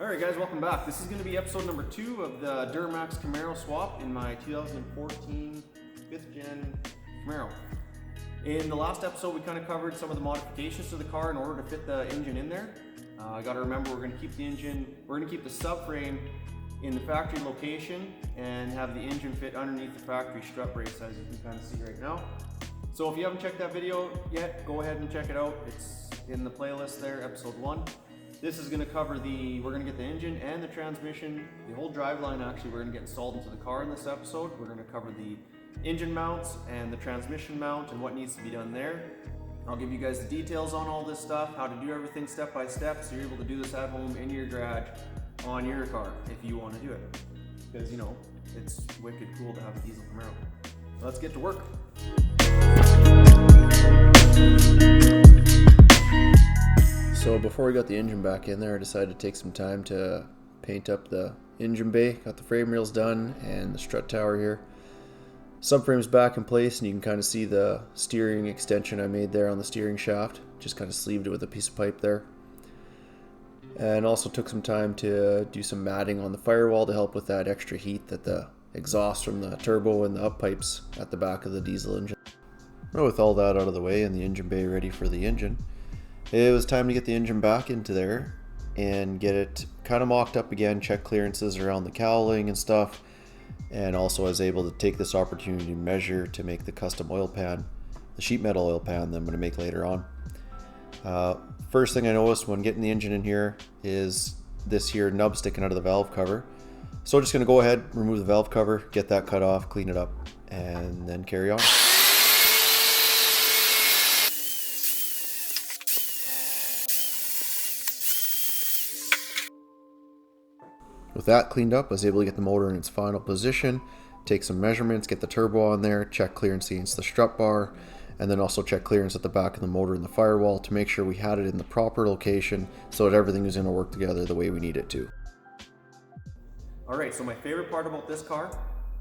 Alright guys, welcome back. This is going to be episode number 2 of the Duramax Camaro swap in my 2014 5th gen Camaro. In the last episode we kind of covered some of the modifications to the car in order to fit the engine in there. I got to remember we're going to keep the subframe in the factory location and have the engine fit underneath the factory strut brace, as you can kind of see right now. So if you haven't checked that video yet, go ahead and check it out. It's in the playlist there, episode 1. This is going to cover we're going to get the engine and the transmission, the whole driveline actually, we're going to get installed into the car in this episode. We're going to cover the engine mounts and the transmission mount and what needs to be done there. I'll give you guys the details on all this stuff, how to do everything step by step, so you're able to do this at home in your garage on your car if you want to do it. Because, you know, it's wicked cool to have a diesel Camaro. Let's get to work. So before we got the engine back in there, I decided to take some time to paint up the engine bay. Got the frame rails done and the strut tower here. Subframe's back in place and you can kind of see the steering extension I made there on the steering shaft. Just kind of sleeved it with a piece of pipe there. And also took some time to do some matting on the firewall to help with that extra heat that the exhaust from the turbo and the up pipes at the back of the diesel engine. Well, with all that out of the way and the engine bay ready for the engine, it was time to get the engine back into there and get it kind of mocked up again, check clearances around the cowling and stuff, and also I was able to take this opportunity to measure to make the custom oil pan, the sheet metal oil pan that I'm going to make later on. First thing I noticed when getting the engine in here is this here nub sticking out of the valve cover. So I'm just going to go ahead, remove the valve cover, get that cut off, clean it up, and then carry on. With that cleaned up, I was able to get the motor in its final position, take some measurements, get the turbo on there, check clearance against the strut bar, and then also check clearance at the back of the motor and the firewall to make sure we had it in the proper location so that everything was going to work together the way we need it to. Alright, so my favorite part about this car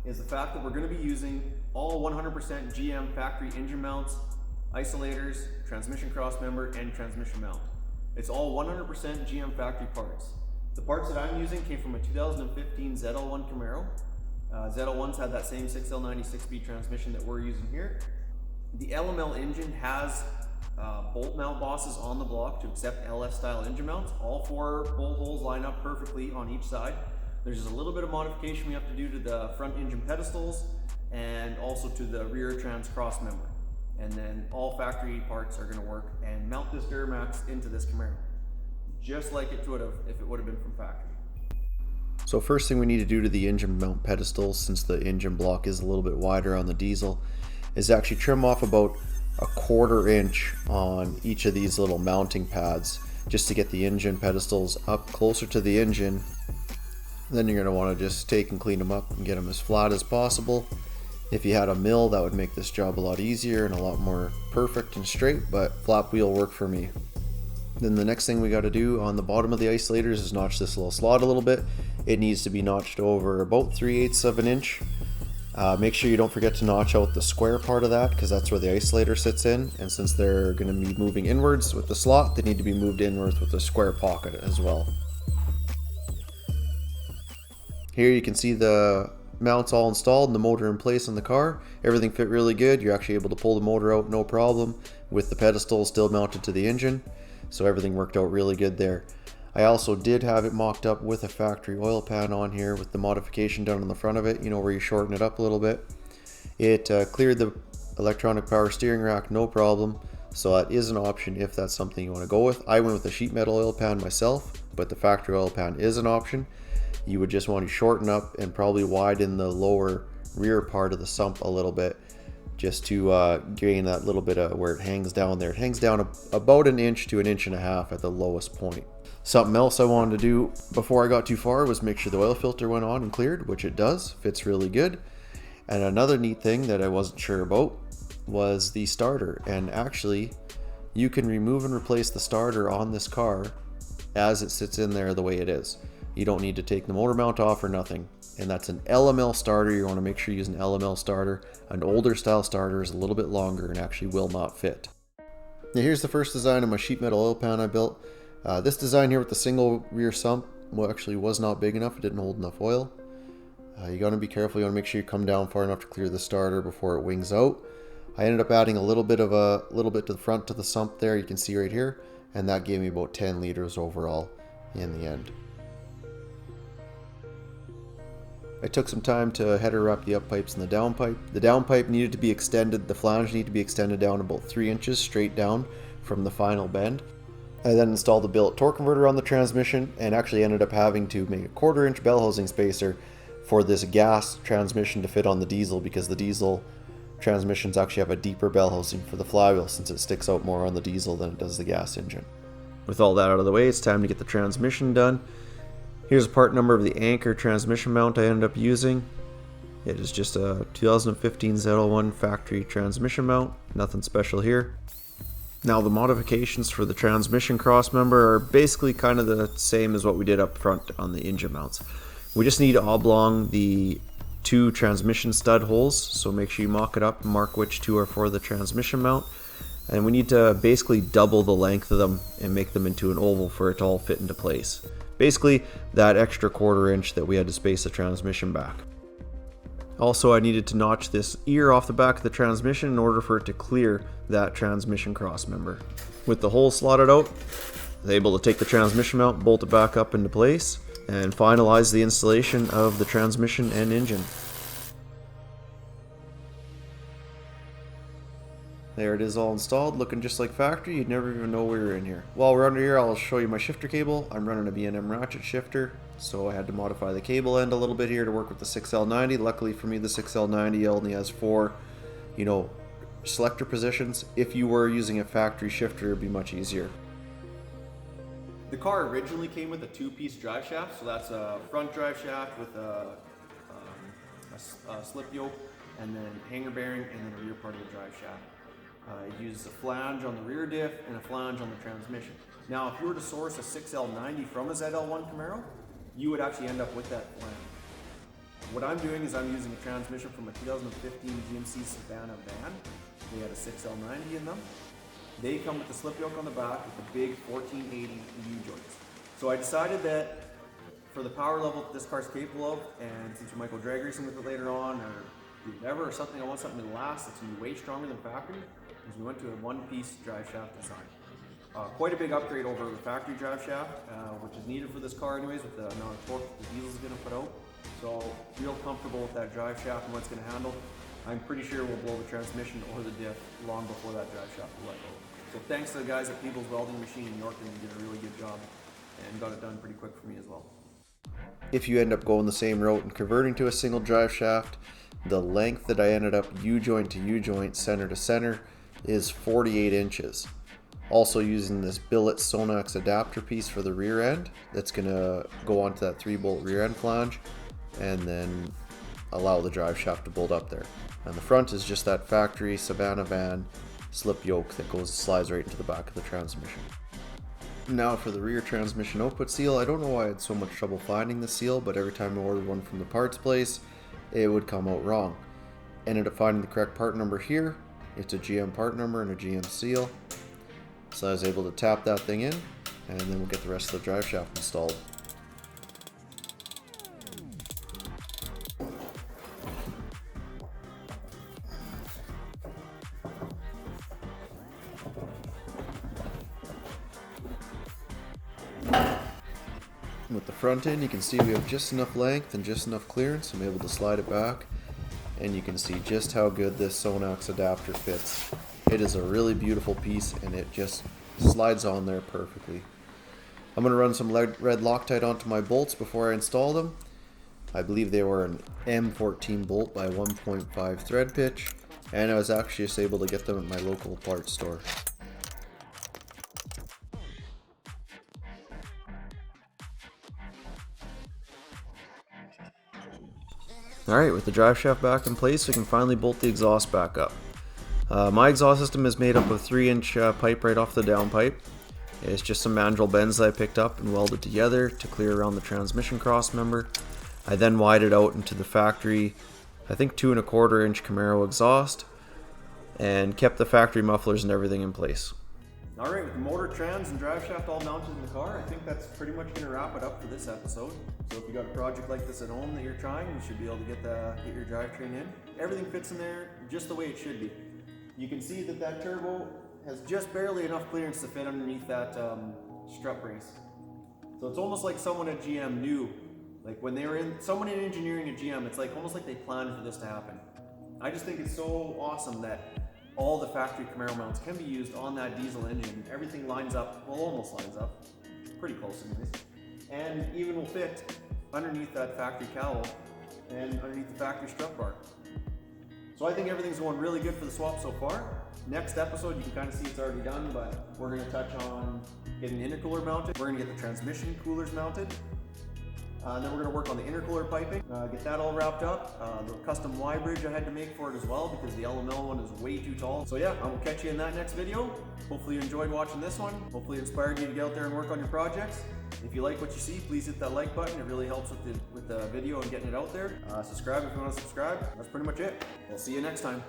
is the fact that we're going to be using all 100% GM factory engine mounts, isolators, transmission crossmember, and transmission mount. It's all 100% GM factory parts. The parts that I'm using came from a 2015 ZL1 Camaro. ZL1's had that same 6L96 transmission that we're using here. The LML engine has bolt mount bosses on the block to accept LS style engine mounts. All 4 bolt holes line up perfectly on each side. There's just a little bit of modification we have to do to the front engine pedestals and also to the rear trans cross member. And then all factory parts are going to work and mount this Duramax into this Camaro, just like it would have if it would have been from factory. So first thing we need to do to the engine mount pedestals, since the engine block is a little bit wider on the diesel, is actually trim off about 1/4 inch on each of these little mounting pads, just to get the engine pedestals up closer to the engine. Then you're going to want to just take and clean them up and get them as flat as possible. If you had a mill, that would make this job a lot easier and a lot more perfect and straight, but flap wheel worked for me. Then the next thing we got to do on the bottom of the isolators is notch this little slot a little bit. It needs to be notched over about 3/8 of an inch. Make sure you don't forget to notch out the square part of that, because that's where the isolator sits in, and since they're going to be moving inwards with the slot, they need to be moved inwards with the square pocket as well. Here you can see the mounts all installed and the motor in place on the car. Everything fit really good. You're actually able to pull the motor out no problem with the pedestal still mounted to the engine. So everything worked out really good there. I also did have it mocked up with a factory oil pan on here with the modification done on the front of it, you know, where you shorten it up a little bit. It cleared the electronic power steering rack no problem, so that is an option if that's something you want to go with. I went with a sheet metal oil pan myself, but the factory oil pan is an option. You would just want to shorten up and probably widen the lower rear part of the sump a little bit, just to gain that little bit of where it hangs down there. It hangs down about 1 inch to 1.5 inches at the lowest point. Something else I wanted to do before I got too far was make sure the oil filter went on and cleared, which it does, fits really good. And another neat thing that I wasn't sure about was the starter. And actually, you can remove and replace the starter on this car as it sits in there the way it is. You don't need to take the motor mount off or nothing. And that's an LML starter. You want to make sure you use an LML starter. An older style starter is a little bit longer and actually will not fit. Now here's the first design of my sheet metal oil pan I built. This design here with the single rear sump actually was not big enough. It didn't hold enough oil. You got to be careful. You want to make sure you come down far enough to clear the starter before it wings out. I ended up adding a little bit to the front to the sump there. You can see right here, and that gave me about 10 liters overall in the end. I took some time to header wrap the up pipes and the down pipe. The down pipe needed to be extended, the flange needed to be extended down about 3 inches straight down from the final bend. I then installed the billet torque converter on the transmission and actually ended up having to make a 1/4 inch bell housing spacer for this gas transmission to fit on the diesel, because the diesel transmissions actually have a deeper bell housing for the flywheel since it sticks out more on the diesel than it does the gas engine. With all that out of the way, it's time to get the transmission done. Here's a part number of the Anchor transmission mount I ended up using. It is just a 2015 ZL1 factory transmission mount, nothing special here. Now the modifications for the transmission cross member are basically kind of the same as what we did up front on the engine mounts. We just need to oblong the 2 transmission stud holes, so make sure you mock it up and mark which 2 are for the transmission mount. And we need to basically double the length of them and make them into an oval for it to all fit into place. Basically, that extra 1/4 inch that we had to space the transmission back. Also, I needed to notch this ear off the back of the transmission in order for it to clear that transmission cross member. With the hole slotted out, I was able to take the transmission mount, bolt it back up into place, and finalize the installation of the transmission and engine. There it is, all installed, looking just like factory. You'd never even know we were in here. While we're under here, I'll show you my shifter cable. I'm running a B&M ratchet shifter, so I had to modify the cable end a little bit here to work with the 6L90. Luckily for me, the 6L90 only has 4, selector positions. If you were using a factory shifter, it'd be much easier. The car originally came with a 2-piece drive shaft, so that's a front drive shaft with a slip yoke, and then hanger bearing, and then a rear part of the drive shaft. It uses a flange on the rear diff and a flange on the transmission. Now, if you were to source a 6L90 from a ZL1 Camaro, you would actually end up with that flange. What I'm doing is I'm using a transmission from a 2015 GMC Savannah van. They had a 6L90 in them. They come with the slip yoke on the back with the big 1480 U-joints. So I decided that for the power level that this car's capable of, and since we might go drag racing with it later on, or do whatever, or something, I want something to last that's going to be way stronger than factory, is we went to a 1-piece drive shaft design. Quite a big upgrade over the factory drive shaft, which is needed for this car anyways with the amount of torque the diesel is going to put out. So real comfortable with that drive shaft and what it's going to handle. I'm pretty sure we'll blow the transmission or the diff long before that drive shaft will let go. So thanks to the guys at People's Welding Machine in York, and they did a really good job and got it done pretty quick for me as well. If you end up going the same route and converting to a single drive shaft, the length that I ended up U-joint to U-joint, center to center, is 48 inches. Also using this billet Sonax adapter piece for the rear end that's going to go onto that 3-bolt rear end flange and then allow the drive shaft to bolt up there. And the front is just that factory Savannah van slip yoke that slides right into the back of the transmission. Now for the rear transmission output seal, I don't know why I had so much trouble finding the seal, but every time I ordered one from the parts place, it would come out wrong. Ended up finding the correct part number here. It's a GM part number and a GM seal. So I was able to tap that thing in, and then we'll get the rest of the drive shaft installed. With the front end, you can see we have just enough length and just enough clearance. I'm able to slide it back, and you can see just how good this Sonax adapter fits. It is a really beautiful piece, and it just slides on there perfectly. I'm going to run some red Loctite onto my bolts before I install them. I believe they were an M14 bolt by 1.5 thread pitch, and I was actually just able to get them at my local parts store. Alright, with the drive shaft back in place, we can finally bolt the exhaust back up. My exhaust system is made up of 3-inch pipe right off the downpipe. It's just some mandrel bends that I picked up and welded together to clear around the transmission cross member. I then wired it out into the factory, I think 2¼ inch Camaro exhaust, and kept the factory mufflers and everything in place. All right, with the motor, trans, and drive shaft all mounted in the car, I think that's pretty much going to wrap it up for this episode. So if you got a project like this at home that you're trying, you should be able to get your drivetrain in. Everything fits in there just the way it should be. You can see that that turbo has just barely enough clearance to fit underneath that strut brace. So it's almost like someone at GM knew, like when they were someone in engineering at GM, it's like almost like they planned for this to happen. I just think it's so awesome that all the factory Camaro mounts can be used on that diesel engine. Everything lines up, well, almost lines up, pretty close anyways, and even will fit underneath that factory cowl and underneath the factory strut bar. So I think everything's going really good for the swap so far. Next episode, you can kind of see it's already done, but we're going to touch on getting the intercooler mounted. We're going to get the transmission coolers mounted. Then we're going to work on the intercooler piping, get that all wrapped up. The custom Y bridge I had to make for it as well because the LML one is way too tall. So yeah, I will catch you in that next video. Hopefully you enjoyed watching this one. Hopefully it inspired you to get out there and work on your projects. If you like what you see, please hit that like button. It really helps with the video and getting it out there. Subscribe if you want to subscribe. That's pretty much it. We'll see you next time.